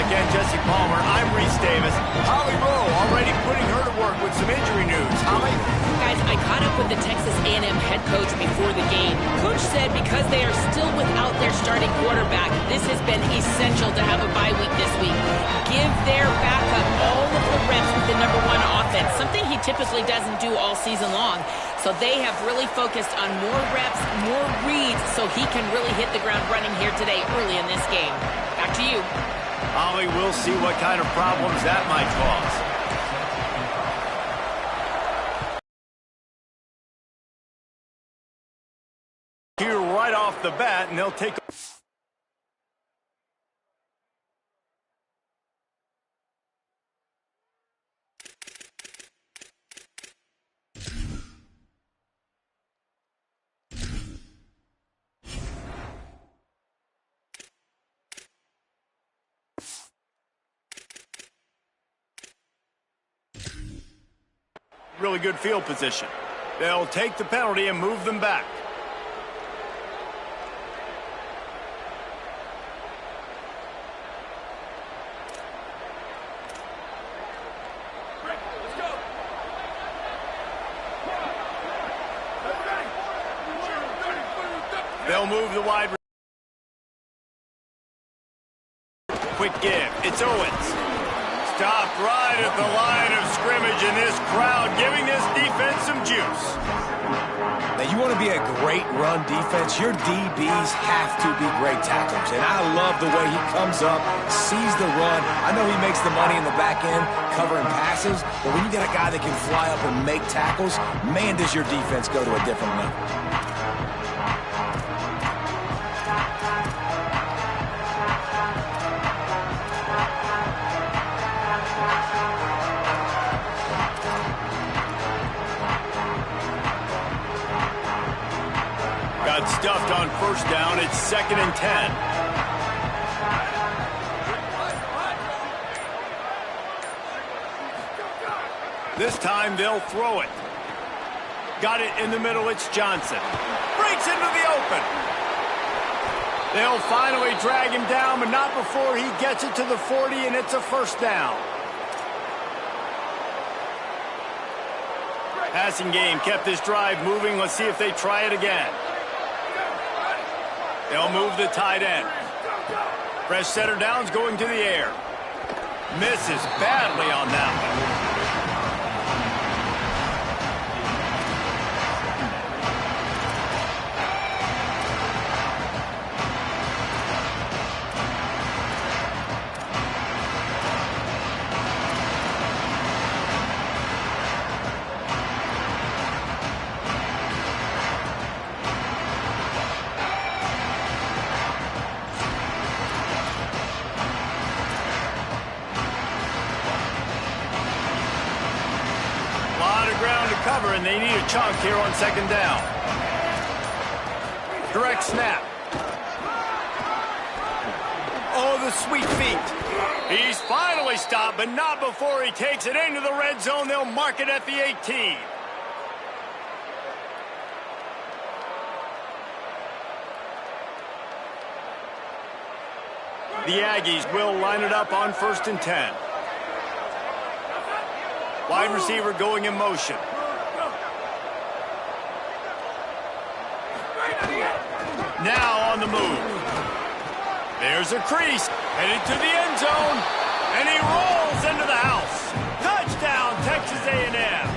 again, Jesse Palmer. I'm Reese Davis. Holly Rowe already putting her to work with some injury news. Holly? Guys, I caught up with the Texas A&M head coach before the game. Coach said because they are still without their starting quarterback, this has been essential to have a bye week this week. Give their backup all of the reps with the #1 offense, something he typically doesn't do all season long. So they have really focused on more reps, more reads, so he can really hit the ground running here today early in this game. Back to you. Holly, we'll see what kind of problems that might cause. Here right off the bat, and they'll take... really good field position. They'll take the penalty and move them back. They'll move the wide. Quick give. It's Owens. Stopped right at the line of scrimmage, and this crowd giving this defense some juice. Now, you want to be a great run defense, your DBs have to be great tacklers. And I love the way he comes up, sees the run. I know he makes the money in the back end covering passes, but when you get a guy that can fly up and make tackles, man, does your defense go to a different level. Stuffed on first down. It's 2nd and 10. This time they'll throw it. Got it in the middle. It's Johnson. Breaks into the open. They'll finally drag him down, but not before he gets it to the 40, and it's a first down. Passing game kept this drive moving. Let's see if they try it again. They'll move the tight end. Fresh setter downs going to the air. Misses badly on that one. Cover, and they need a chunk here on 2nd down. Direct snap. Oh, the sweet feet. He's finally stopped, but not before he takes it into the red zone. They'll mark it at the 18. The Aggies will line it up on 1st and 10. Wide receiver going in motion. Now on the move. There's a crease, headed to the end zone, and he rolls into the house. Touchdown, Texas A&M.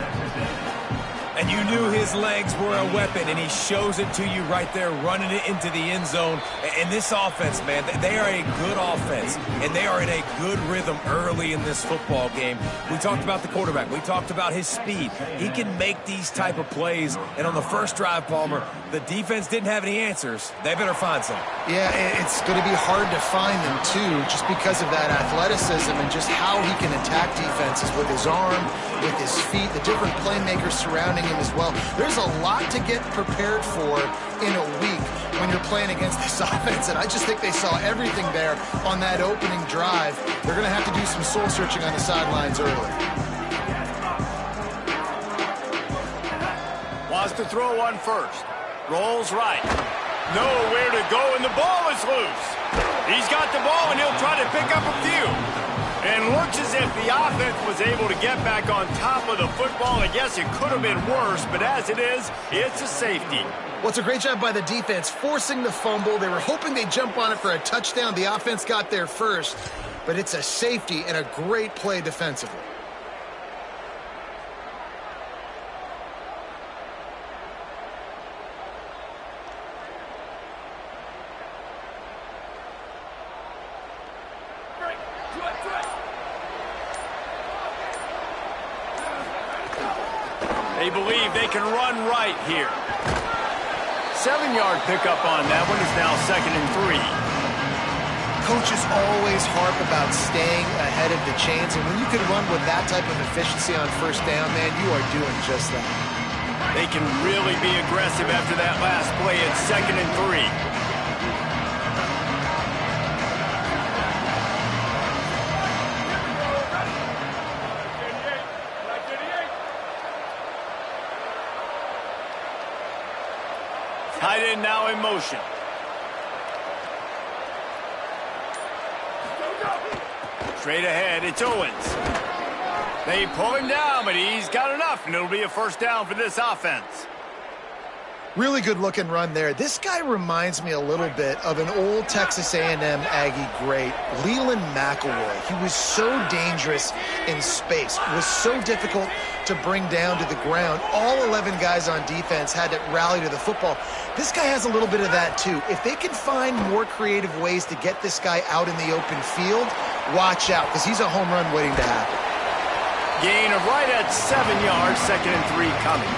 And you knew his legs were a weapon, and he shows it to you right there, running it into the end zone. And this offense, man, they are a good offense, and they are in a good rhythm early in this football game. We talked about the quarterback. We talked about his speed. He can make these type of plays, and on the first drive, Palmer, the defense didn't have any answers. They better find some. Yeah, it's going to be hard to find them, too, just because of that athleticism and just how he can attack defenses with his arm, with his feet, the different playmakers surrounding him as well. There's a lot to get prepared for in a week when you're playing against this offense, and I just think they saw everything there on that opening drive. They're going to have to do some soul-searching on the sidelines early. Wants to throw one first. Rolls right. Nowhere to go, and the ball is loose. He's got the ball, and he'll try to pick up a few. And looks as if the offense was able to get back on top of the football. I guess it could have been worse, but as it is, it's a safety. Well, it's a great job by the defense forcing the fumble. They were hoping they'd jump on it for a touchdown. The offense got there first, but it's a safety and a great play defensively. They believe they can run right here. 7-yard pickup on that one is now 2nd and 3. Coaches always harp about staying ahead of the chains, and when you can run with that type of efficiency on first down, man, you are doing just that. They can really be aggressive after that last play. It's 2nd and 3. Tight end now in motion. Straight ahead, it's Owens. They pull him down, but he's got enough, and it'll be a first down for this offense. Really good looking run there. This guy reminds me a little bit of an old Texas A&M Aggie great, Leland McElroy. He was so dangerous in space, was so difficult to bring down to the ground. All 11 guys on defense had to rally to the football. This guy has a little bit of that too. If they can find more creative ways to get this guy out in the open field, watch out, because he's a home run waiting to happen. Gain of right at 7 yards, 2nd and 3 coming.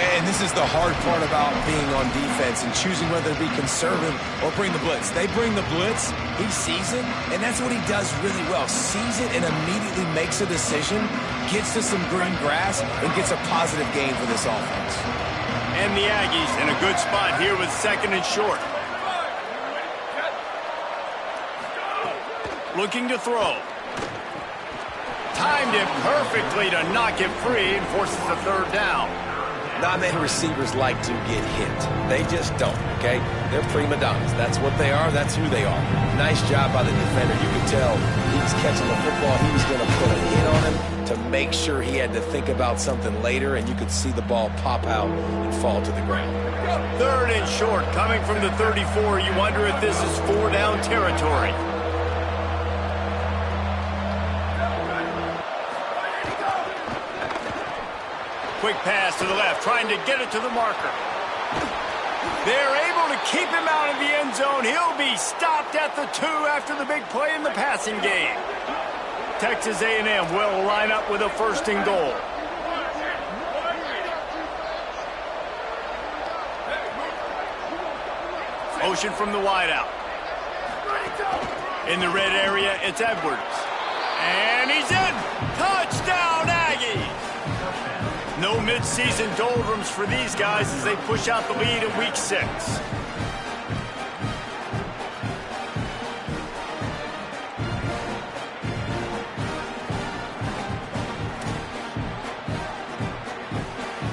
And this is the hard part about being on defense and choosing whether to be conservative or bring the blitz. They bring the blitz, he sees it, and that's what he does really well. Sees it and immediately makes a decision, gets to some green grass, and gets a positive gain for this offense. And the Aggies in a good spot here with 2nd and short. Looking to throw. Timed it perfectly to knock it free and forces the 3rd down. Not many receivers like to get hit. They just don't, okay? They're prima donnas. That's what they are. That's who they are. Nice job by the defender. You could tell he was catching the football. He was going to put a hit on him to make sure he had to think about something later, and you could see the ball pop out and fall to the ground. 3rd and short coming from the 34. You wonder if this is 4-down territory. Quick pass to the left, trying to get it to the marker. They're able to keep him out of the end zone. He'll be stopped at the 2 after the big play in the passing game. Texas A&M will line up with a 1st and goal. Motion from the wideout. In the red area, it's Edwards. And he's in. Touchdown, Aggies! No mid-season doldrums for these guys as they push out the lead in Week 6.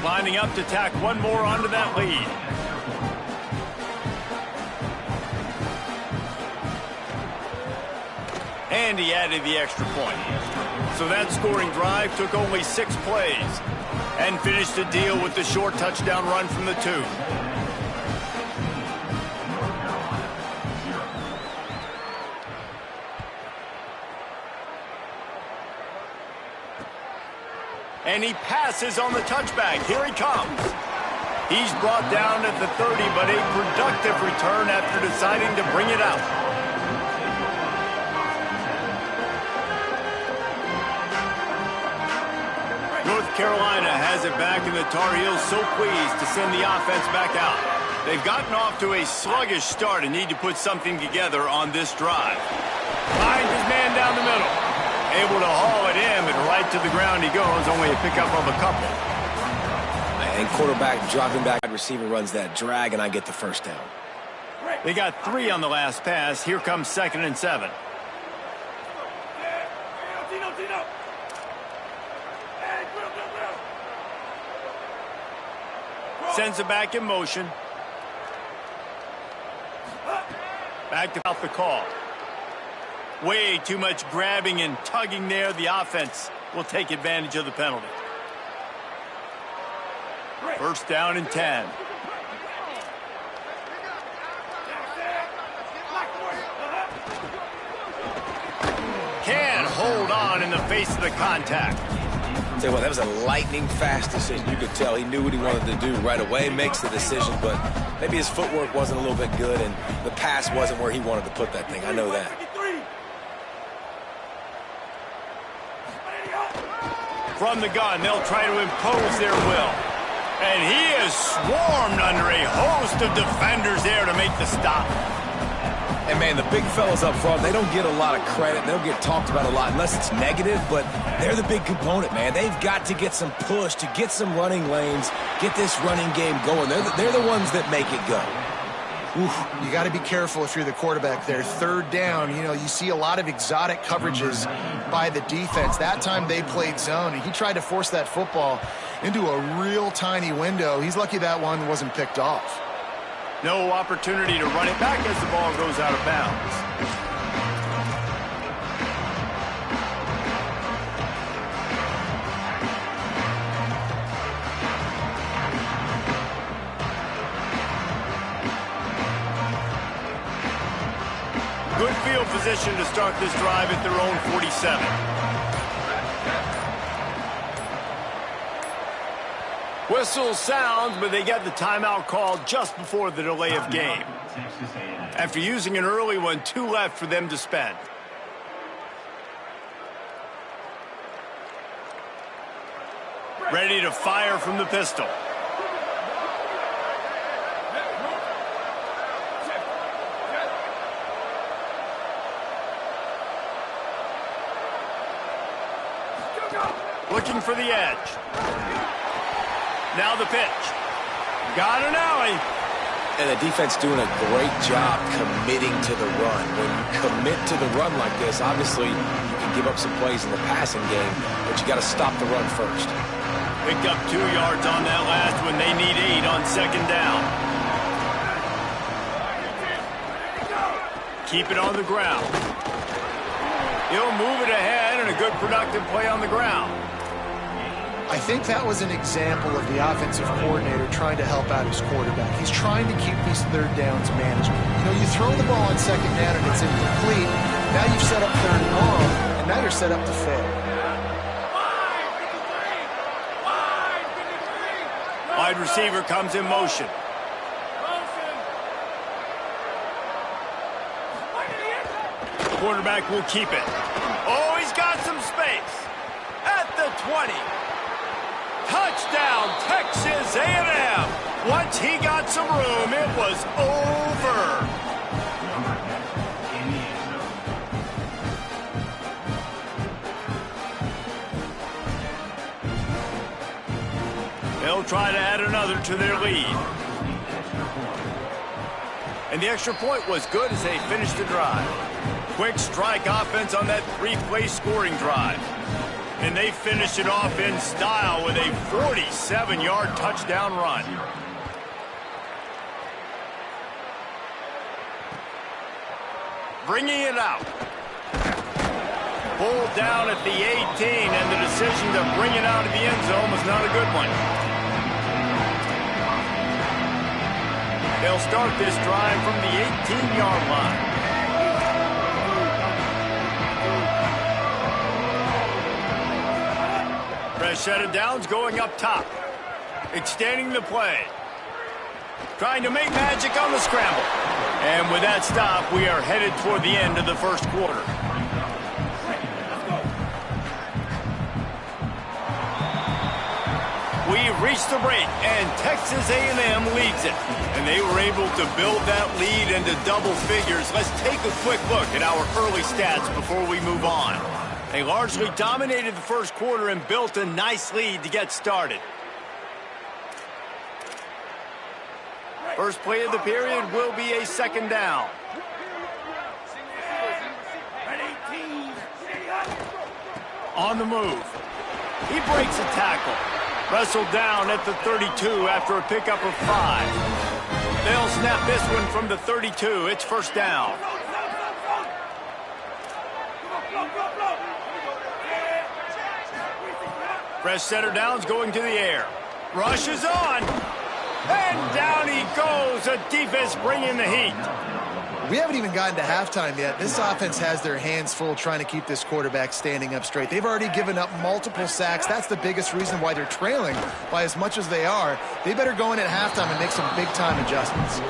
Lining up to tack one more onto that lead. And he added the extra point. So that scoring drive took only 6 plays. And finished the deal with the short touchdown run from the 2. And he passes on the touchback. Here he comes. He's brought down at the 30, but a productive return after deciding to bring it out. North Carolina has it back, and the Tar Heels so pleased to send the offense back out. They've gotten off to a sluggish start and need to put something together on this drive. Finds his man down the middle. Able to haul it in, but right to the ground he goes, only a pickup of a couple. And quarterback dropping back, receiver runs that drag, and I get the 1st down. They got 3 on the last pass. Here comes 2nd and 7. Sends it back in motion. Back to the call. Way too much grabbing and tugging there. The offense will take advantage of the penalty. First down and 10. Can't hold on in the face of the contact. Tell you what, that was a lightning-fast decision. You could tell he knew what he wanted to do right away, makes the decision, but maybe his footwork wasn't a little bit good, and the pass wasn't where he wanted to put that thing. I know that. From the gun, they'll try to impose their will. And he is swarmed under a host of defenders there to make the stop. And, man, the big fellas up front, they don't get a lot of credit. They don't get talked about a lot unless it's negative, but they're the big component, man. They've got to get some push, to get some running lanes, get this running game going. They're the ones that make it go. Oof, you got to be careful if you're the quarterback there. Third down, you know, you see a lot of exotic coverages by the defense. That time they played zone, and he tried to force that football into a real tiny window. He's lucky that one wasn't picked off. No opportunity to run it back as the ball goes out of bounds. Good field position to start this drive at their own 47. Whistle sounds, but they get the timeout called just before the delay of game. After using an early one, 2 left for them to spend. Ready to fire from the pistol. Looking for the edge. Now the pitch. Got an alley. And the defense doing a great job committing to the run. When you commit to the run like this, obviously you can give up some plays in the passing game, but you got to stop the run first. Picked up 2 yards on that last one. They need 8 on second down. Keep it on the ground. He'll move it ahead, and a good productive play on the ground. I think that was an example of the offensive coordinator trying to help out his quarterback. He's trying to keep these third downs managed. You know, you throw the ball on second down and it's incomplete. Now you've set up third and long, and now you're set up to fail. Wide receiver comes in motion. Quarterback will keep it. Oh, he's got some space. At the 20. Touchdown, Texas A&M. Once he got some room, it was over. They'll try to add another to their lead. And the extra point was good as they finished the drive. Quick strike offense on that 3-play scoring drive. And they finish it off in style with a 47-yard touchdown run. Bringing it out. Pulled down at the 18, and the decision to bring it out of the end zone was not a good one. They'll start this drive from the 18-yard line. Fresh set of downs going up top. Extending the play. Trying to make magic on the scramble. And with that stop, we are headed toward the end of the first quarter. We've reached the break, and Texas A&M leads it. And they were able to build that lead into double figures. Let's take a quick look at our early stats before we move on. They largely dominated the first quarter and built a nice lead to get started. First play of the period will be a second down. On the move. He breaks a tackle. Wrestled down at the 32 after a pickup of 5. They'll snap this one from the 32. It's first down. Fresh center down's going to the air. Rush is on. And down he goes. A defense bringing the heat. We haven't even gotten to halftime yet. This offense has their hands full trying to keep this quarterback standing up straight. They've already given up multiple sacks. That's the biggest reason why they're trailing by as much as they are. They better go in at halftime and make some big-time adjustments.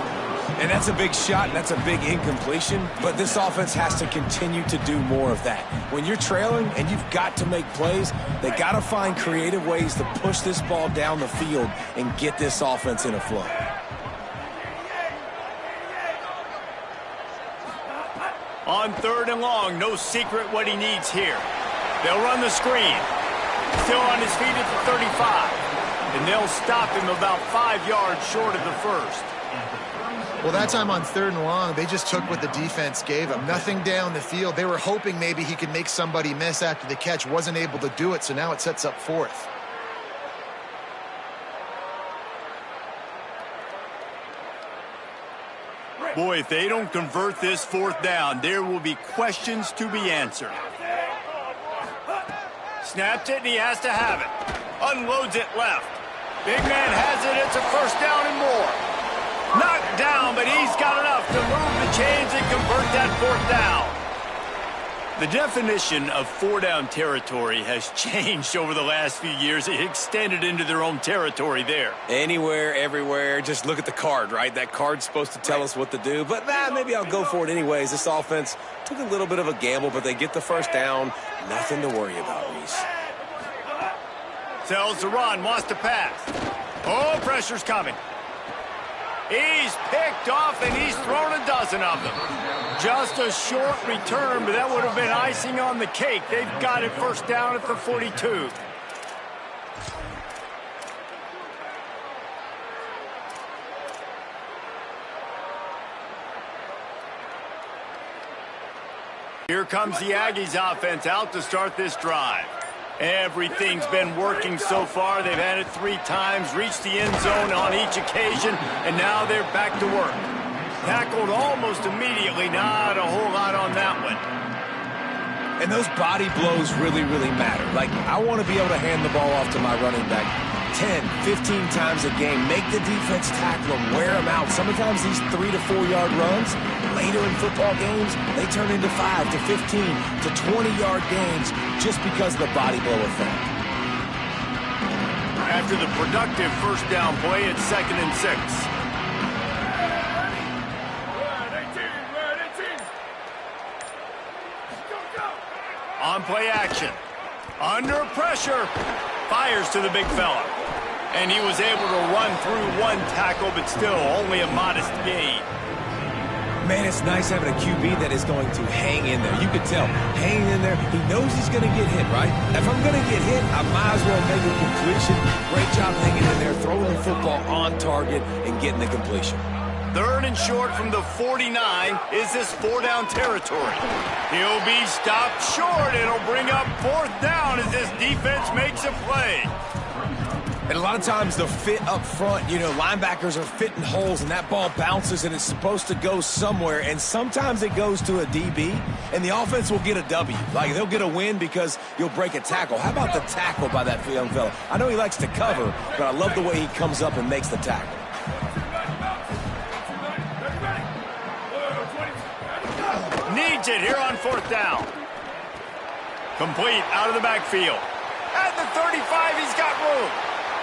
And that's a big shot, and that's a big incompletion, but this offense has to continue to do more of that. When you're trailing and you've got to make plays, they got to find creative ways to push this ball down the field and get this offense in a flow. On 3rd and long, no secret what he needs here. They'll run the screen. Still on his feet at the 35. And they'll stop him about 5 yards short of the first. Well, that time on 3rd and long, they just took what the defense gave them. Nothing down the field. They were hoping maybe he could make somebody miss after the catch. Wasn't able to do it, so now it sets up 4th. Boy, if they don't convert this 4th down, there will be questions to be answered. Snaps it, and he has to have it. Unloads it left. Big man has it. It's a first down and more. Knocked down, but he's got enough to move the chains and convert that 4th down. The definition of 4-down territory has changed over the last few years. It extended into their own territory there. Anywhere, everywhere, just look at the card, right? That card's supposed to tell us what to do, but maybe I'll go for it anyways. This offense took a little bit of a gamble, but they get the first down. Nothing to worry about, Reese. Tells the run, wants to pass. Oh, pressure's coming. He's picked off, and he's thrown a dozen of them. Just a short return, but that would have been icing on the cake. They've got it first down at the 42. Here comes the Aggies offense out to start this drive. Everything's been working so far. They've had it 3 times, reached the end zone on each occasion, and now they're back to work. Tackled almost immediately. Not a whole lot on that one. And those body blows really, really matter. Like, I want to be able to hand the ball off to my running back 10, 15 times a game. Make the defense tackle them, wear them out. Sometimes these 3 to 4 yard runs, later in football games, they turn into 5 to 15 to 20-yard games just because of the body blow effect. After the productive first down play, it's 2nd and 6. On play action. Under pressure. Fires to the big fella. And he was able to run through 1 tackle, but still only a modest gain. Man, it's nice having a QB that is going to hang in there. You can tell, hanging in there, he knows he's going to get hit, right? If I'm going to get hit, I might as well make a completion. Great job hanging in there, throwing the football on target and getting the completion. 3rd and short from the 49 is this 4-down territory. He'll be stopped short. It'll bring up 4th down as this defense makes a play. And a lot of times the fit up front, you know, linebackers are fitting holes and that ball bounces and it's supposed to go somewhere. And sometimes it goes to a DB and the offense will get a W. Like, they'll get a win because you'll break a tackle. How about the tackle by that young fella? I know he likes to cover, but I love the way he comes up and makes the tackle. Needs it here on 4th down. Complete out of the backfield. At the 35, he's got room.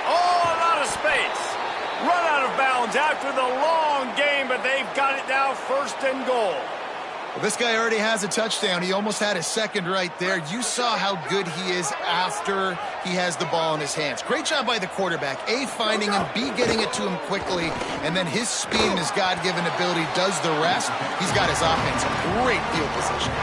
Oh, a lot of space. Run out of bounds after the long game, but they've got it now 1st and goal. Well, this guy already has a touchdown. He almost had a 2nd right there. You saw how good he is after he has the ball in his hands. Great job by the quarterback. A, finding him, B, getting it to him quickly, and then his speed and his God-given ability does the rest. He's got his offense in great field position.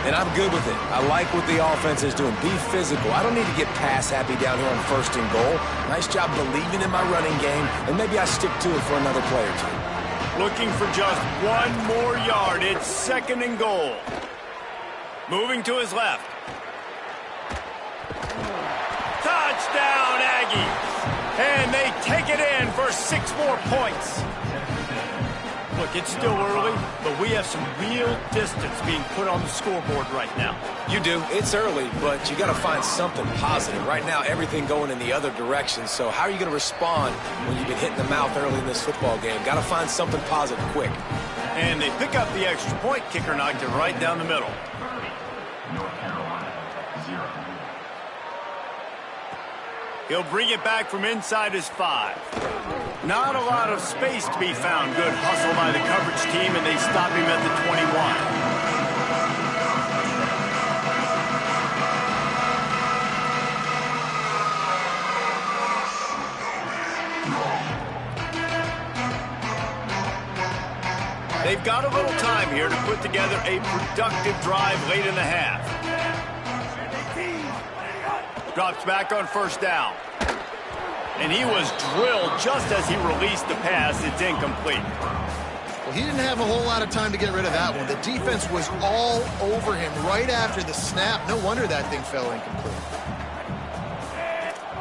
And I'm good with it. I like what the offense is doing. Be physical. I don't need to get pass happy down here on 1st and goal. Nice job believing in my running game, and maybe I stick to it for another play or 2. Looking for just 1 more yard. It's 2nd and goal. Moving to his left. Touchdown, Aggies. And they take it in for 6 more points. Look, it's still early, but we have some real distance being put on the scoreboard right now. You do. It's early, but you got to find something positive. Right now, everything going in the other direction. So how are you going to respond when you've been hit in the mouth early in this football game? Got to find something positive quick. And they pick up the extra point. Kicker knocked it right down the middle. He'll bring it back from inside his 5. Not a lot of space to be found. Good hustle by the coverage team, and they stop him at the 21. They've got a little time here to put together a productive drive late in the half. Drops back on first down. And he was drilled just as he released the pass. It's incomplete. Well, he didn't have a whole lot of time to get rid of that one. The defense was all over him right after the snap. No wonder that thing fell incomplete.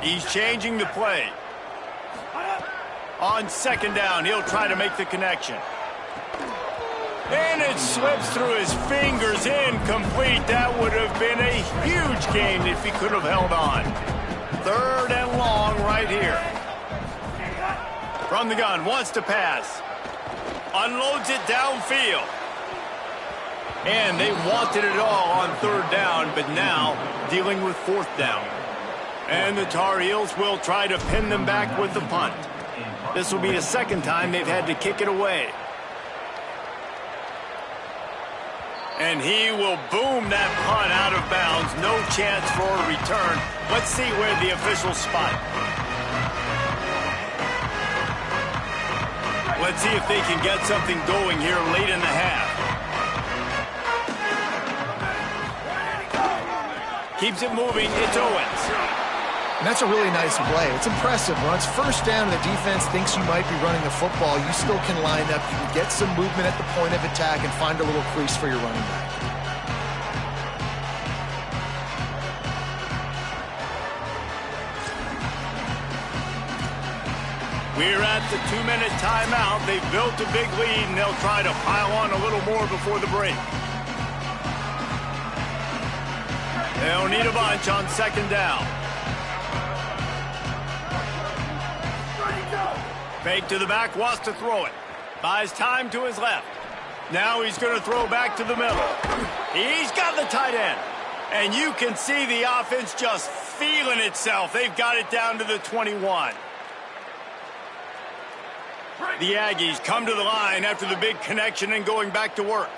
He's changing the play. On second down, he'll try to make the connection. And it slips through his fingers, incomplete. That would have been a huge gain if he could have held on. 3rd and long right here. From the gun, wants to pass. Unloads it downfield. And they wanted it all on 3rd down, but now dealing with 4th down. And the Tar Heels will try to pin them back with the punt. This will be the 2nd time they've had to kick it away. And he will boom that punt out of bounds. No chance for a return. Let's see where the officials spot it. Let's see if they can get something going here late in the half. Keeps it moving. It's Owens. And that's a really nice play. It's impressive. When it's first down and the defense thinks you might be running the football, you still can line up. You can get some movement at the point of attack and find a little crease for your running back. We're at the 2-minute timeout. They've built a big lead, and they'll try to pile on a little more before the break. They'll need a bunch on second down. Fake to the back, wants to throw it. Buys time to his left. Now he's going to throw back to the middle. He's got the tight end. And you can see the offense just feeling itself. They've got it down to the 21. The Aggies come to the line after the big connection and going back to work.